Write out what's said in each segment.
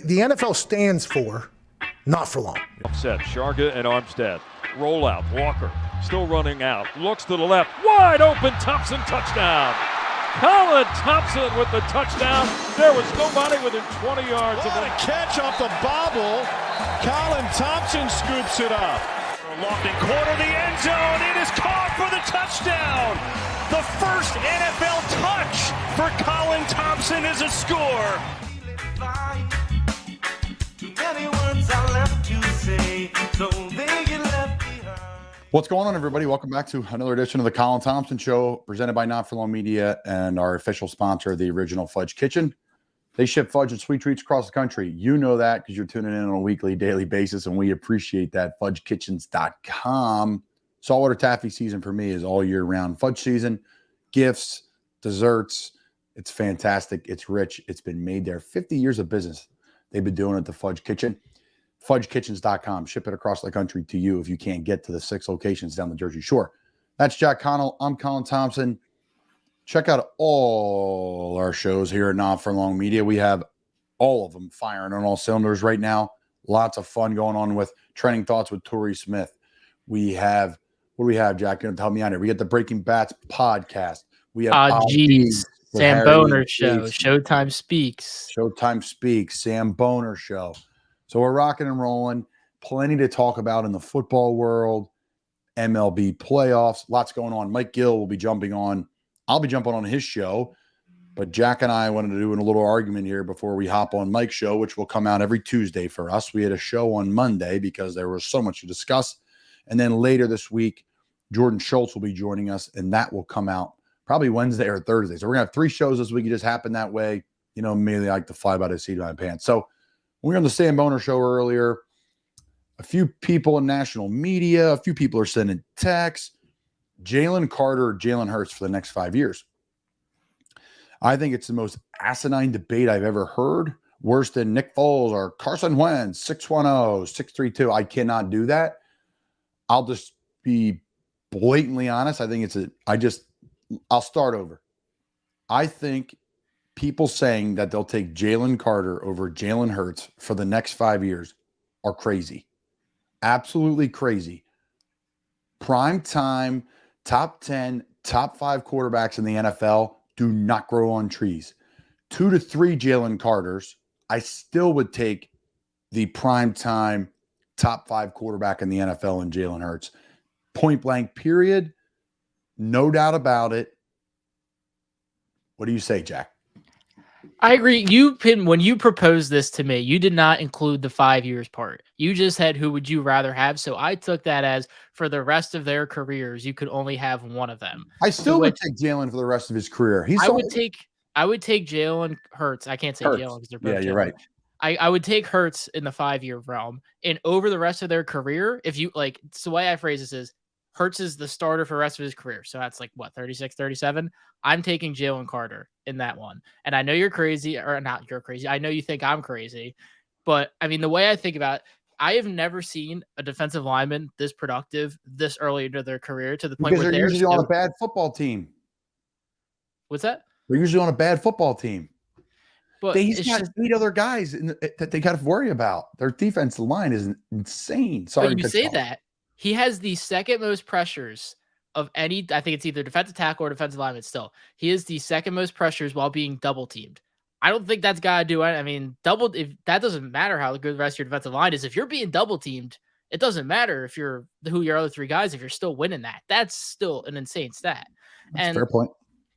The NFL stands for not for long. Set Sharga and Armstead. Roll out. Walker still running out. Looks to the left. Wide open. Thompson touchdown. Colin Thompson with the touchdown. There was nobody within 20 yards of What a catch off the bobble. Colin Thompson scoops it up. Lofting corner, the end zone. It is caught for the touchdown. The first NFL touch for Colin Thompson is a score. What's going on, everybody? Welcome back to another edition of the Colin Thompson Show, presented by Not For Long Media and our official sponsor, the original Fudge Kitchen. They ship fudge and sweet treats across the country. You know that because you're tuning in on a weekly, daily basis, and we appreciate that. FudgeKitchens.com. Saltwater taffy season for me is all year round. Fudge season, gifts, desserts. It's fantastic. It's rich. It's been made there. 50 years of business they've been doing at the Fudge Kitchen. FudgeKitchens.com. Ship it across the country to you if you can't get to the 6 locations down the Jersey Shore. That's Jack Connell. I'm Colin Thompson. Check out all our shows here at Not For Long Media. We have all of them firing on all cylinders right now. Lots of fun going on with Trending Thoughts with Torrey Smith. We have, what do we have, Jack? You're going to help me out here. We got the Breaking Bats podcast. We have Sam Boner Show. Showtime Speaks. Showtime Speaks. Sam Boner Show. So we're rocking and rolling. Plenty to talk about in the football world. MLB playoffs. Lots going on. Mike Gill will be jumping on. I'll be jumping on his show. But Jack and I wanted to do a little argument here before we hop on Mike's show, which will come out every Tuesday for us. We had a show on Monday because there was so much to discuss. And then later this week, Jordan Schultz will be joining us, and that will come out probably Wednesday or Thursday. So we're going to have 3 shows this week. It just happened that way. You know, immediately I like to fly by the seat of my pants. So we were on the Sam Boner show earlier. A few people in national media, a few people are sending texts. Jalen Carter or Jalen Hurts for the next 5 years. I think it's the most asinine debate I've ever heard. Worse than Nick Foles or Carson Wentz, 610, 632. I cannot do that. I'll just be blatantly honest. I think I'll start over. I think people saying that they'll take Jalen Carter over Jalen Hurts for the next 5 years are crazy. Absolutely crazy. Prime time, top 10, top 5 quarterbacks in the NFL do not grow on trees. 2 to 3 Jalen Carters, I still would take the prime time, top 5 quarterback in the NFL in Jalen Hurts. Point blank, period. No doubt about it. What do you say, Jack? I agree. When you proposed this to me, you did not include the 5 years part. You just said, who would you rather have? So I took that as for the rest of their careers, you could only have one of them. I still would take Jalen for the rest of his career. I would take Jalen Hurts. I can't say Jalen because they're both. Yeah, you're right. I would take Hurts in the 5-year realm, and over the rest of their career, if you like, so the way I phrase this is Hurts is the starter for the rest of his career. So that's like what, 36, 37. I'm taking Jalen Carter in that one. And I know you're crazy, or not you're crazy. I know you think I'm crazy, but I mean, the way I think about it, I have never seen a defensive lineman this productive this early into their career to the point where they're usually on a bad football team. What's that? They're usually on a bad football team. But he's got 8 other guys that they got to worry about. Their defensive line is insane. Sorry, but you say that. He has the second most pressures of any, I think it's either defensive tackle or defensive lineman still. He is the second most pressures while being double teamed. I don't think that's got to do it. I mean, if that doesn't matter how good the rest of your defensive line is. If you're being double teamed, it doesn't matter if you're who your other 3 guys, if you're still winning that. That's still an insane stat. That's a fair point.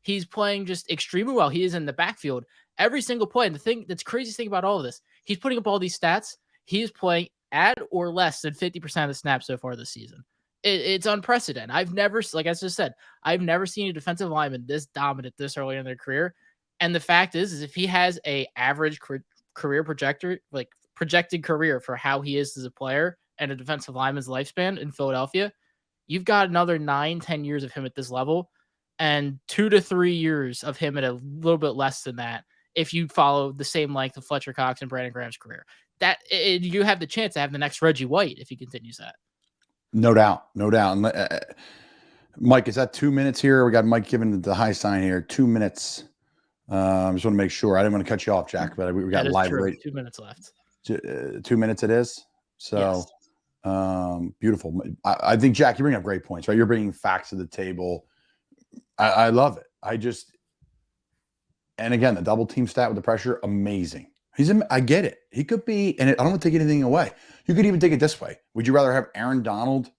He's playing just extremely well. He is in the backfield every single play. And the thing that's craziest thing about all of this, he's putting up all these stats. He's playing at or less than 50% of the snaps so far this season. It's unprecedented. I've never, like I just said, I've never seen a defensive lineman this dominant this early in their career. And the fact is if he has a average career projected career for how he is as a player and a defensive lineman's lifespan in Philadelphia, you've got another 9-10 years of him at this level and 2 to 3 years of him at a little bit less than that if you follow the same length of Fletcher Cox and Brandon Graham's career. That you have the chance to have the next Reggie White if he continues that. No doubt. Mike, is that 2 minutes here? We got Mike giving the high sign here. 2 minutes. I just want to make sure. I didn't want to cut you off, Jack, but we got That is live true. radio. 2 minutes left. 2 minutes it is. So beautiful. I think, Jack, you bring up great points, right? You're bringing facts to the table. I love it. And again, the double team stat with the pressure, amazing. I get it. He could be, and I don't want to take anything away. You could even take it this way. Would you rather have Aaron Donald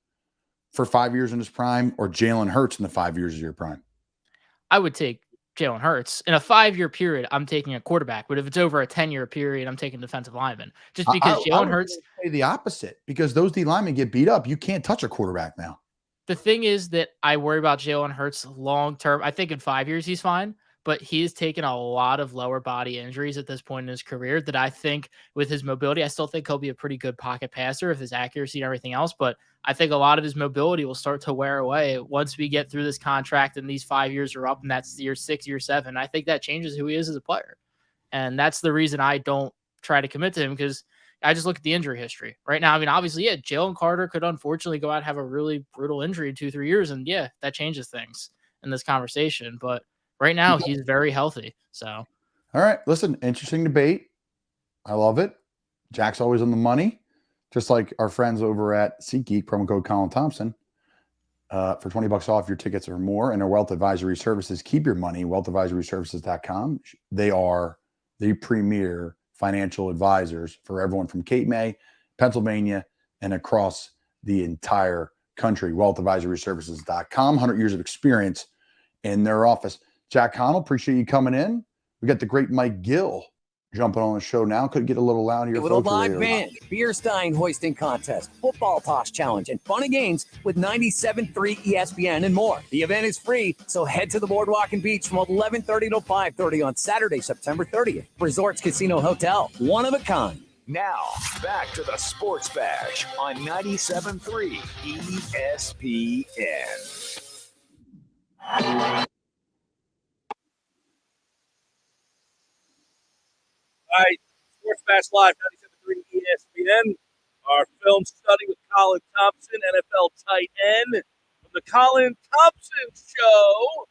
for 5 years in his prime or Jalen Hurts in the 5 years of your prime? I would take Jalen Hurts. In a 5-year period, I'm taking a quarterback. But if it's over a 10-year period, I'm taking defensive lineman. Just because Jalen Hurts. Say the opposite, because those D linemen get beat up. You can't touch a quarterback now. The thing is that I worry about Jalen Hurts long term. I think in 5 years he's fine, but he's taken a lot of lower body injuries at this point in his career that I think with his mobility, I still think he'll be a pretty good pocket passer with his accuracy and everything else. But I think a lot of his mobility will start to wear away once we get through this contract and these 5 years are up, and that's year 6, year 7. I think that changes who he is as a player. And that's the reason I don't try to commit to him, because I just look at the injury history right now. I mean, obviously, yeah, Jalen Carter could unfortunately go out and have a really brutal injury in 2-3 years. And yeah, that changes things in this conversation. But right now he's very healthy. So, all right, listen, interesting debate. I love it. Jack's always on the money, just like our friends over at SeatGeek, promo code Colin Thompson. For $20 off your tickets or more, and our wealth advisory services. Keep your money, wealthadvisoryservices.com. They are the premier financial advisors for everyone from Cape May, Pennsylvania, and across the entire country. Wealthadvisoryservices.com. 100 years of experience in their office. Jack Connell, appreciate you coming in. We got the great Mike Gill jumping on the show now. Could get a little loud here. With a live band, beer stein hoisting contest, football toss challenge, and fun and games with 97.3 ESPN and more. The event is free, so head to the Boardwalk and Beach from 11:30 to 5:30 on Saturday, September 30th. Resorts Casino Hotel, one of a kind. Now, back to the Sports Bash on 97.3 ESPN. All right, Sports Bash Live, 97.3 ESPN. Our film study with Colin Thompson, NFL tight end, from the Colin Thompson Show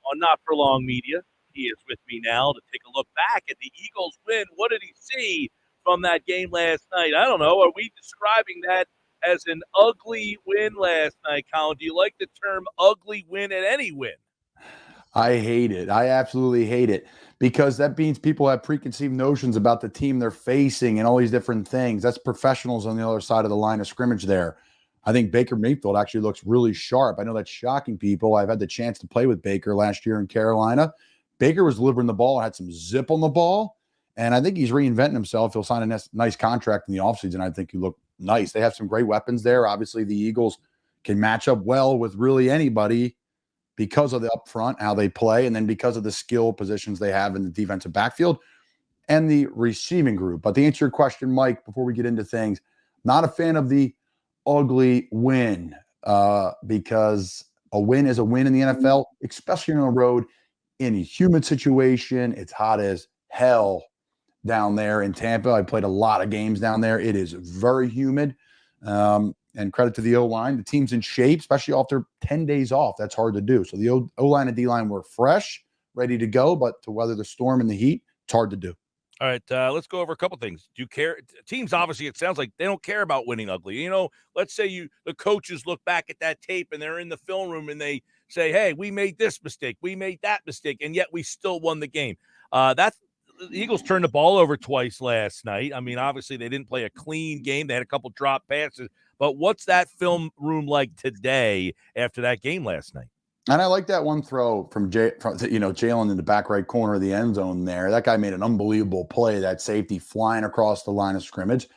on Not For Long Media. He is with me now to take a look back at the Eagles' win. What did he see from that game last night? I don't know. Are we describing that as an ugly win last night, Colin? Do you like the term ugly win at any win? I hate it. I absolutely hate it, because that means people have preconceived notions about the team they're facing and all these different things. That's professionals on the other side of the line of scrimmage there. I think Baker Mayfield actually looks really sharp. I know that's shocking people. I've had the chance to play with Baker last year in Carolina. Baker was delivering the ball, had some zip on the ball, and I think he's reinventing himself. He'll sign a nice contract in the offseason. I think he looked nice. They have some great weapons there. Obviously, the Eagles can match up well with really anybody because of the upfront, how they play, and then because of the skill positions they have in the defensive backfield and the receiving group. But to answer your question, Mike, before we get into things, not a fan of the ugly win, because a win is a win in the NFL, especially on the road in a humid situation. It's hot as hell down there in Tampa. I played a lot of games down there. It is very humid. And credit to the O-line. The team's in shape, especially after 10 days off. That's hard to do. So the O-line and D-line were fresh, ready to go, but to weather the storm and the heat, it's hard to do. All right, let's go over a couple things. Do you care? Teams, obviously, it sounds like they don't care about winning ugly. You know, let's say the coaches look back at that tape and they're in the film room and they say, hey, we made this mistake, we made that mistake, and yet we still won the game. The Eagles turned the ball over twice last night. I mean, obviously, they didn't play a clean game. They had a couple drop passes. But what's that film room like today after that game last night? And I like that one throw from Jalen in the back right corner of the end zone there. That guy made an unbelievable play, that safety flying across the line of scrimmage.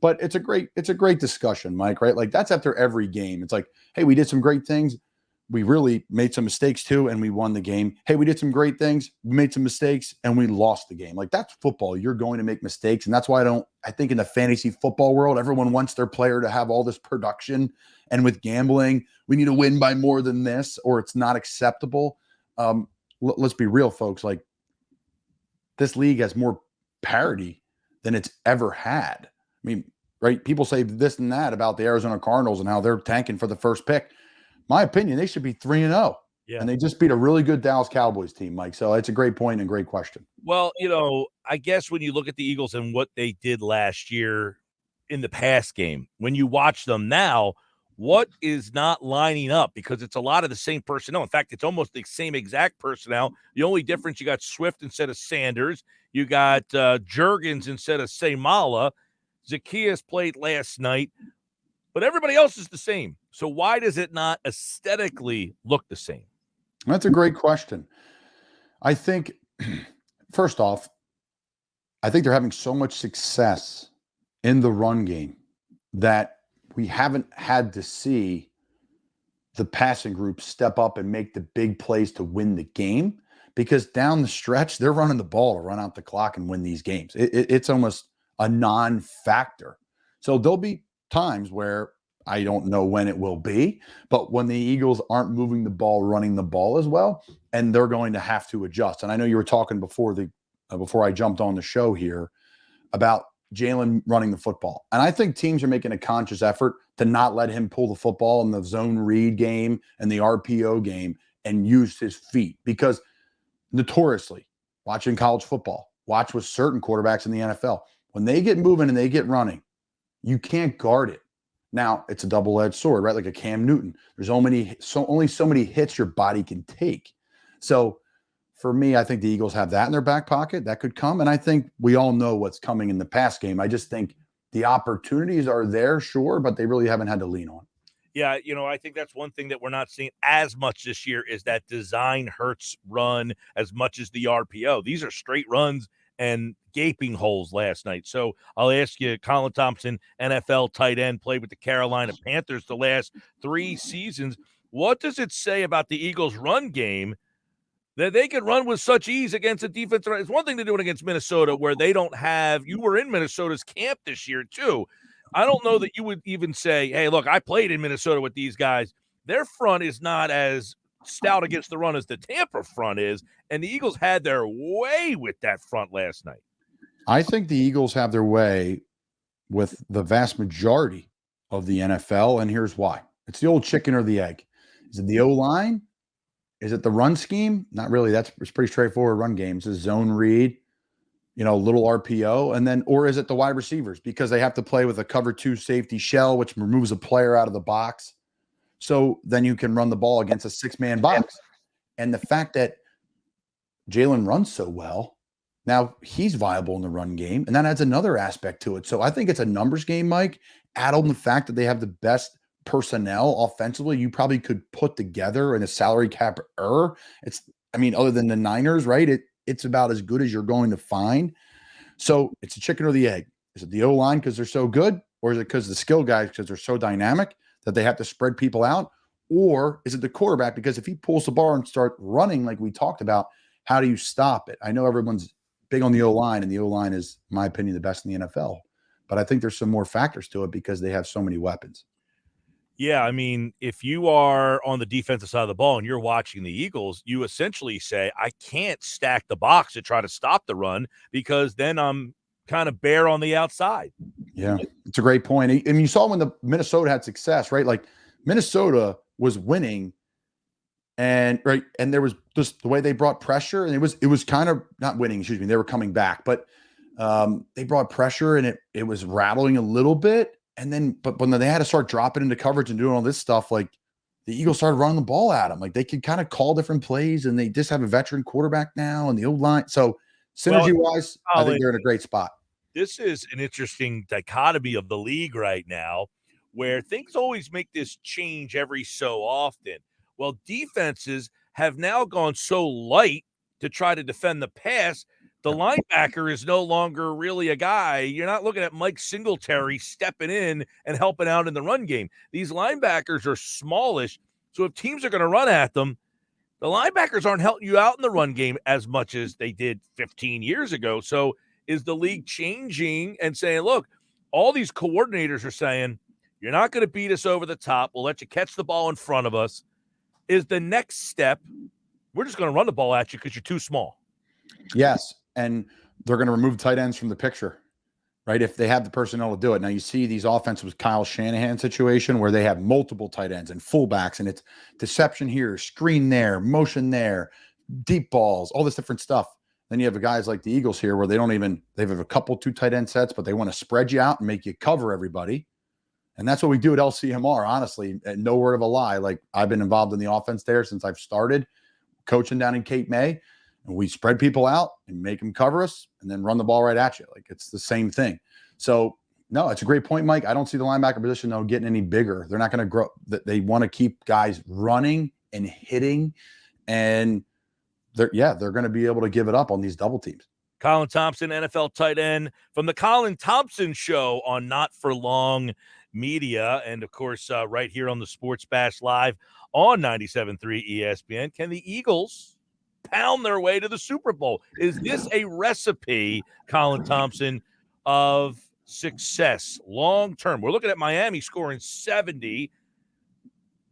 But it's a great discussion, Mike, right? Like, that's after every game. It's like, hey, we did some great things. We really made some mistakes too, and we won the game. Hey, we did some great things, we made some mistakes, and we lost the game. Like, that's football. You're going to make mistakes, and that's why I think in the fantasy football world, everyone wants their player to have all this production, and with gambling, we need to win by more than this, or it's not acceptable. Let's be real, folks. Like, this league has more parity than it's ever had. I mean, right? People say this and that about the Arizona Cardinals and how they're tanking for the first pick. My opinion, they should be 3-0. And they just beat a really good Dallas Cowboys team, Mike. So it's a great point and great question. Well, I guess when you look at the Eagles and what they did last year in the pass game, when you watch them now, what is not lining up? Because it's a lot of the same personnel. In fact, it's almost the same exact personnel. The only difference, you got Swift instead of Sanders. You got Juergens instead of Seymala. Zacchaeus played last night. But everybody else is the same. So why does it not aesthetically look the same? That's a great question. I think, first off, I think they're having so much success in the run game that we haven't had to see the passing group step up and make the big plays to win the game, because down the stretch, they're running the ball to run out the clock and win these games. It's almost a non-factor. So there'll be times where I don't know when it will be, but when the Eagles aren't moving the ball, running the ball as well, and they're going to have to adjust. And I know you were talking before I jumped on the show here about Jalen running the football. And I think teams are making a conscious effort to not let him pull the football in the zone read game and the RPO game and use his feet, because notoriously, watching college football, watch with certain quarterbacks in the NFL, when they get moving and they get running, you can't guard it. Now, it's a double-edged sword, right? Like a Cam Newton. There's only so many hits your body can take. So for me, I think the Eagles have that in their back pocket. That could come. And I think we all know what's coming in the pass game. I just think the opportunities are there, sure, but they really haven't had to lean on. Yeah, I think that's one thing that we're not seeing as much this year is that design hurts run as much as the RPO. These are straight runs and gaping holes last night. So I'll ask you, Colin Thompson, NFL tight end, played with the Carolina Panthers the last 3 seasons. What does it say about the Eagles' run game that they can run with such ease against a defense? It's one thing to do it against Minnesota, where they don't have – you were in Minnesota's camp this year too. I don't know that you would even say, hey, look, I played in Minnesota with these guys. Their front is not as stout against the run as the Tampa front is, and the Eagles had their way with that front last night. I think the Eagles have their way with the vast majority of the NFL, and here's why. It's the old chicken or the egg. Is it the O-line? Is it the run scheme? Not really. It's pretty straightforward run game. It's a zone read, little RPO, and then, or is it the wide receivers? Because they have to play with a cover 2 safety shell, which removes a player out of the box. So then you can run the ball against a 6-man box. And the fact that Jalen runs so well, now he's viable in the run game, and that adds another aspect to it. So I think it's a numbers game, Mike. Add on the fact that they have the best personnel offensively you probably could put together in a salary cap other than the Niners, right? It's about as good as you're going to find. So it's a chicken or the egg. Is it the O-line because they're so good, or is it because the skill guys because they're so dynamic that they have to spread people out? Or is it the quarterback because if he pulls the bar and start running like we talked about, how do you stop it? I know everyone's big on the O-line, and the O-line is, in my opinion, the best in the NFL. But I think there's some more factors to it because they have so many weapons. Yeah, I mean, if you are on the defensive side of the ball and you're watching the Eagles, you essentially say, I can't stack the box to try to stop the run because then I'm kind of bare on the outside. Yeah, it's a great point. And you saw when the Minnesota had success, right? Like Minnesota was winning, and there was just the way they brought pressure, and it was kind of not winning, excuse me, they were coming back, but they brought pressure and it was rattling a little bit. And then, but when they had to start dropping into coverage and doing all this stuff, like the Eagles started running the ball at them. Like they could kind of call different plays, and they just have a veteran quarterback now and the old line. So synergy-wise, I think they're in a great spot. This is an interesting dichotomy of the league right now, where things always make this change every so often. Well, defenses have now gone so light to try to defend the pass. The linebacker is no longer really a guy. You're not looking at Mike Singletary stepping in and helping out in the run game. These linebackers are smallish, so if teams are going to run at them, the linebackers aren't helping you out in the run game as much as they did 15 years ago. So is the league changing and saying, look, all these coordinators are saying, you're not going to beat us over the top. We'll let you catch the ball in front of us. Is the next step, we're just going to run the ball at you because you're too small. Yes. And they're going to remove tight ends from the picture, right? If they have the personnel to do it. Now you see these offenses with Kyle Shanahan situation where they have multiple tight ends and fullbacks, and it's deception here, screen there, motion there, deep balls, all this different stuff. Then you have guys like the Eagles here where they have a couple 2 tight end sets, but they want to spread you out and make you cover everybody. And that's what we do at LCMR, honestly, and no word of a lie. Like, I've been involved in the offense there since I've started coaching down in Cape May, and we spread people out and make them cover us and then run the ball right at you. Like, it's the same thing. So, no, it's a great point, Mike. I don't see the linebacker position, though, getting any bigger. They're not going to grow. They want to keep guys running and hitting, and they're going to be able to give it up on these double teams. Colin Thompson, NFL tight end from the Colin Thompson Show on Not For Long Media, and of course, right here on the Sports Bash Live on 97.3 ESPN. Can the Eagles pound their way to the Super Bowl? Is this a recipe, Colin Thompson, of success long term? We're looking at Miami scoring 70.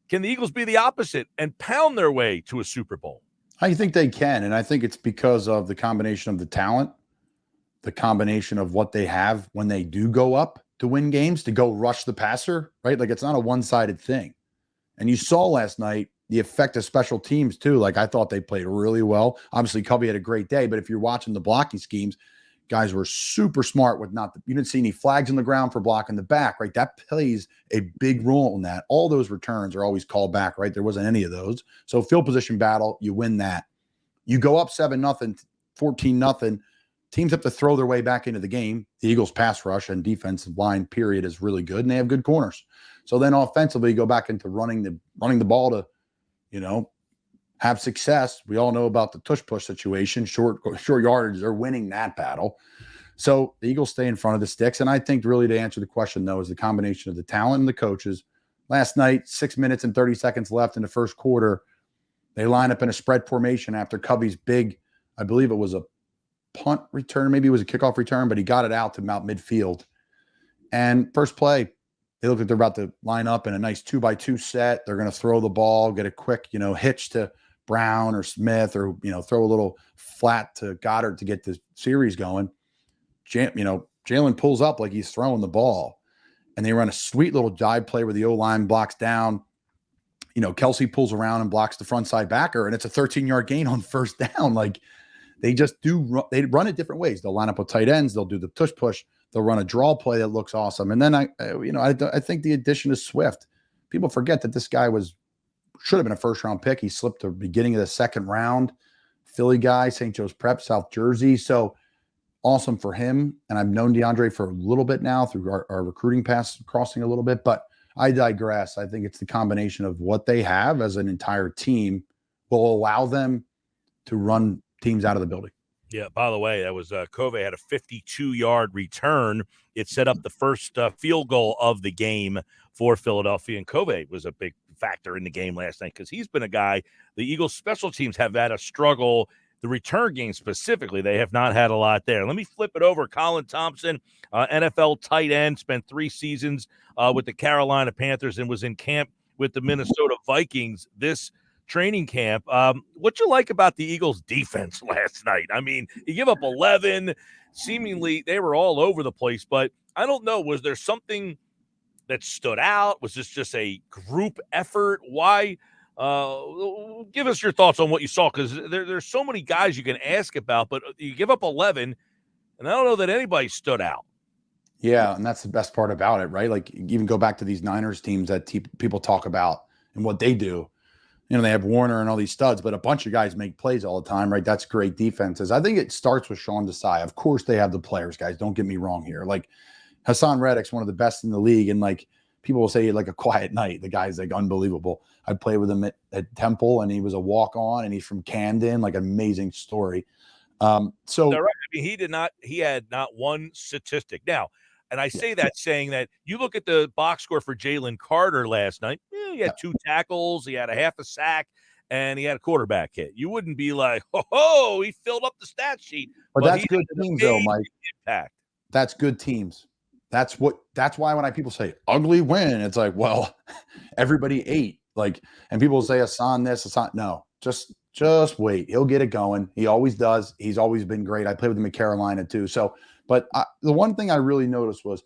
Can the Eagles be the opposite and pound their way to a Super Bowl? I think they can, and I think it's because of the combination of the talent, the combination of what they have when they do go up to win games, to go rush the passer, right? Like, it's not a one-sided thing. And you saw last night the effect of special teams too. Like, I thought they played really well. Obviously, Covey had a great day, but if you're watching the blocking schemes, guys were super smart with you didn't see any flags on the ground for blocking the back, right? That plays a big role in that. All those returns are always called back, right? There wasn't any of those. So field position battle, you win that. You go up 7-0, 14-0. Teams have to throw their way back into the game. The Eagles' pass rush and defensive line, period, is really good, and they have good corners. So then offensively, you go back into running the ball to, have success. We all know about the tush-push situation, short yardage. They're winning that battle. So the Eagles stay in front of the sticks, and I think really to answer the question, though, is the combination of the talent and the coaches. Last night, 6 minutes and 30 seconds left in the first quarter, they line up in a spread formation after Covey's big, I believe it was a punt return, maybe it was a kickoff return, but he got it out to about midfield. And first play, they look like they're about to line up in a nice 2x2 set. They're going to throw the ball, get a quick, hitch to Brown or Smith, or, throw a little flat to Goddard to get the series going. Jalen pulls up like he's throwing the ball, and they run a sweet little dive play where the O-line blocks down. Kelsey pulls around and blocks the front side backer, and it's a 13-yard gain on first down. Like, they just they run it different ways. They'll line up with tight ends. They'll do the tush push. They'll run a draw play that looks awesome. And then I think the addition of Swift, people forget that this guy should have been a first-round pick. He slipped the beginning of the second round. Philly guy, St. Joe's Prep, South Jersey. So awesome for him. And I've known DeAndre for a little bit now through our recruiting paths crossing a little bit. But I digress. I think it's the combination of what they have as an entire team will allow them to run teams out of the building. Yeah, by the way, that was Covey had a 52-yard return. It set up the first field goal of the game for Philadelphia, and Covey was a big factor in the game last night because he's been a guy, the Eagles special teams have had a struggle. The return game specifically, they have not had a lot there. Let me flip it over. Colin Thompson, NFL tight end, spent 3 seasons with the Carolina Panthers and was in camp with the Minnesota Vikings this training camp. What you like about the Eagles defense last night? I mean, you give up 11, seemingly they were all over the place, but I don't know, was there something that stood out? Was this just a group effort? Why? Give us your thoughts on what you saw, because there's so many guys you can ask about, but you give up 11, and I don't know that anybody stood out. Yeah, and that's the best part about it, right? Like, even go back to these Niners teams that people talk about and what they do. They have Warner and all these studs, but a bunch of guys make plays all the time, right? That's great defenses. I think it starts with Sean Desai. Of course, they have the players, guys. Don't get me wrong here. Like, Hassan Reddick's one of the best in the league, and like, people will say like a quiet night. The guy's like unbelievable. I played with him at Temple, and he was a walk-on, and he's from Camden. Like, amazing story. So right. I mean, he had not one statistic. Now, and I say that saying that you look at the box score for Jalen Carter last night. He had 2 tackles, he had a half a sack, and he had a quarterback hit. You wouldn't be like, oh, he filled up the stat sheet. But that's good teams, though, Mike. Impact. That's good teams. That's why when people say ugly win, it's like, well, everybody ate. Like, and people say Hassan this, Hassan. No, just wait. He'll get it going. He always does. He's always been great. I played with him in Carolina too. So But the one thing I really noticed was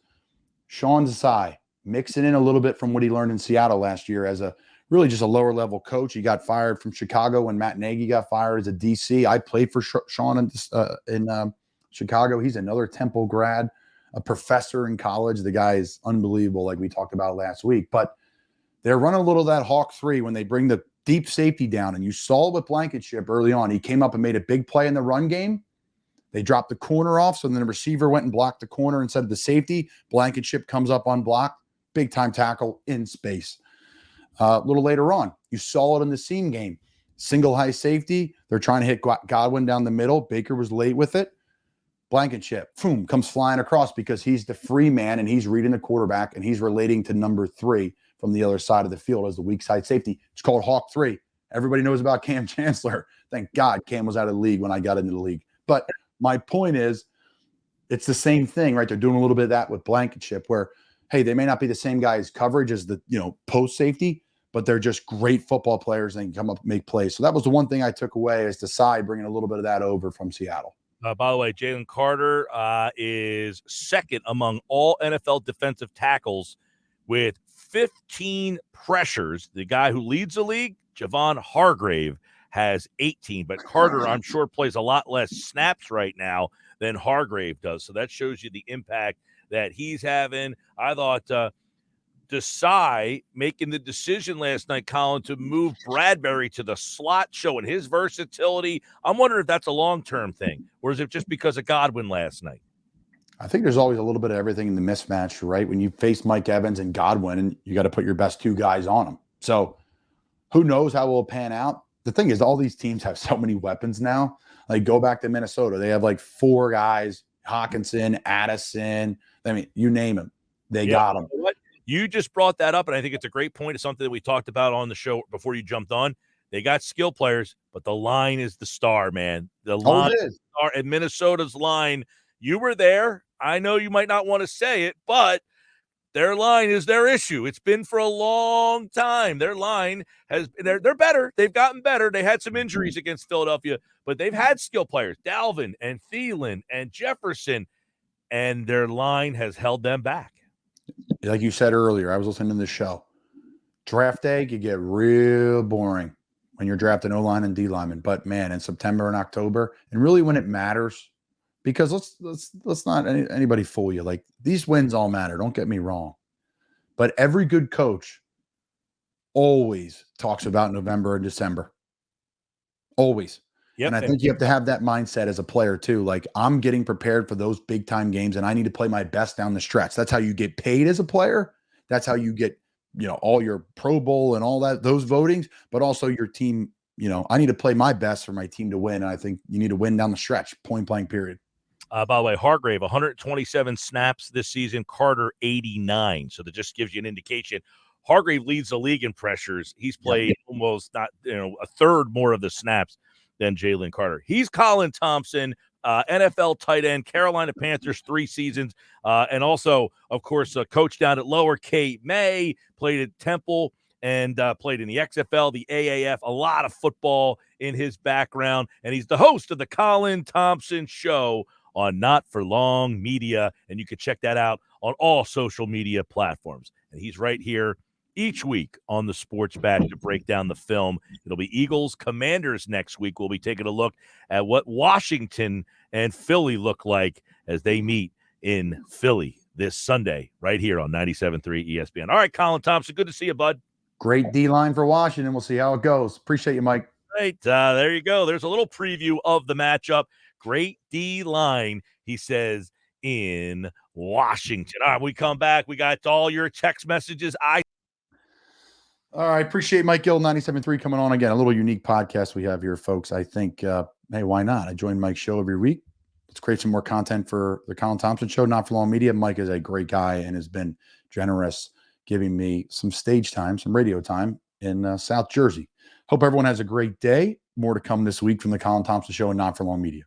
Sean Desai mixing in a little bit from what he learned in Seattle last year as a really just a lower level coach. He got fired from Chicago when Matt Nagy got fired as a DC. I played for Sean in Chicago. He's another Temple grad, a professor in college. The guy is unbelievable, like we talked about last week. But they're running a little of that Hawk 3 when they bring the deep safety down. And you saw it with Blankenship early on. He came up and made a big play in the run game. They dropped the corner off, so then the receiver went and blocked the corner instead of the safety. Blankenship comes up unblocked. Big-time tackle in space. A little later on, you saw it in the seam game. Single high safety. They're trying to hit Godwin down the middle. Baker was late with it. Blankenship, boom, comes flying across because he's the free man and he's reading the quarterback and he's relating to number 3 from the other side of the field as the weak side safety. It's called Hawk 3. Everybody knows about Cam Chancellor. Thank God Cam was out of the league when I got into the league. But my point is, it's the same thing, right? They're doing a little bit of that with Blankenship where, hey, they may not be the same guy's coverage as the, post safety, but they're just great football players and can come up and make plays. So that was the one thing I took away is Desai bringing a little bit of that over from Seattle. By the way, Jalen Carter is second among all NFL defensive tackles with 15 pressures. The guy who leads the league, Javon Hargrave, has 18. But Carter, I'm sure, plays a lot less snaps right now than Hargrave does. So that shows you the impact that he's having. I thought Desai making the decision last night, Colin, to move Bradbury to the slot, showing his versatility. I'm wondering if that's a long-term thing, or is it just because of Godwin last night? I think there's always a little bit of everything in the mismatch, right? When you face Mike Evans and Godwin, and you got to put your best 2 guys on them. So who knows how it will pan out? The thing is, all these teams have so many weapons now. Like, go back to Minnesota. They have like 4 guys, Hawkinson, Addison. I mean, you name them. They got them. You just brought that up, and I think it's a great point. It's something that we talked about on the show before you jumped on. They got skill players, but the line is the star, man. The line is the star, and Minnesota's line, you were there. I know you might not want to say it, but their line is their issue. It's been for a long time. Their line has – they're better. They've gotten better. They had some injuries against Philadelphia, but they've had skill players, Dalvin and Thielen and Jefferson, and their line has held them back. Like you said earlier, I was listening to the show. Draft day could get real boring when you're drafting O-line and D-lineman. But, man, in September and October, and really when it matters, because let's not anybody fool you. Like, these wins all matter. Don't get me wrong. But every good coach always talks about November and December. Always. Yep. And I think you have to have that mindset as a player too. Like, I'm getting prepared for those big time games and I need to play my best down the stretch. That's how you get paid as a player. That's how you get, all your Pro Bowl and all that, those votings, but also your team. I need to play my best for my team to win. And I think you need to win down the stretch, point blank period. By the way, Hargrave, 127 snaps this season, Carter 89. So that just gives you an indication. Hargrave leads the league in pressures. He's played almost a third more of the snaps than Jalen Carter. He's Colin Thompson, NFL tight end, Carolina Panthers 3 seasons, and also, of course, a coach down at Lower Cape May, played at Temple, and played in the XFL, the AAF, a lot of football in his background, and he's the host of the Colin Thompson Show on Not For Long Media, and you can check that out on all social media platforms. And he's right here each week on the Sports Bash to break down the film. It'll be Eagles Commanders next week. We'll be taking a look at what Washington and Philly look like as they meet in Philly this Sunday right here on 97.3 ESPN. All right, Colin Thompson, good to see you, bud. Great D-line for Washington. We'll see how it goes. Appreciate you, Mike. Right, there you go. There's a little preview of the matchup. Great D-line, he says, in Washington. All right, we come back. We got all your text messages. All right. Appreciate Mike Gill, 97.3 coming on again. A little unique podcast we have here, folks. I think, hey, why not? I join Mike's show every week. Let's create some more content for the Colin Thompson Show, Not For Long Media. Mike is a great guy and has been generous, giving me some stage time, some radio time in South Jersey. Hope everyone has a great day. More to come this week from the Colin Thompson Show and Not For Long Media.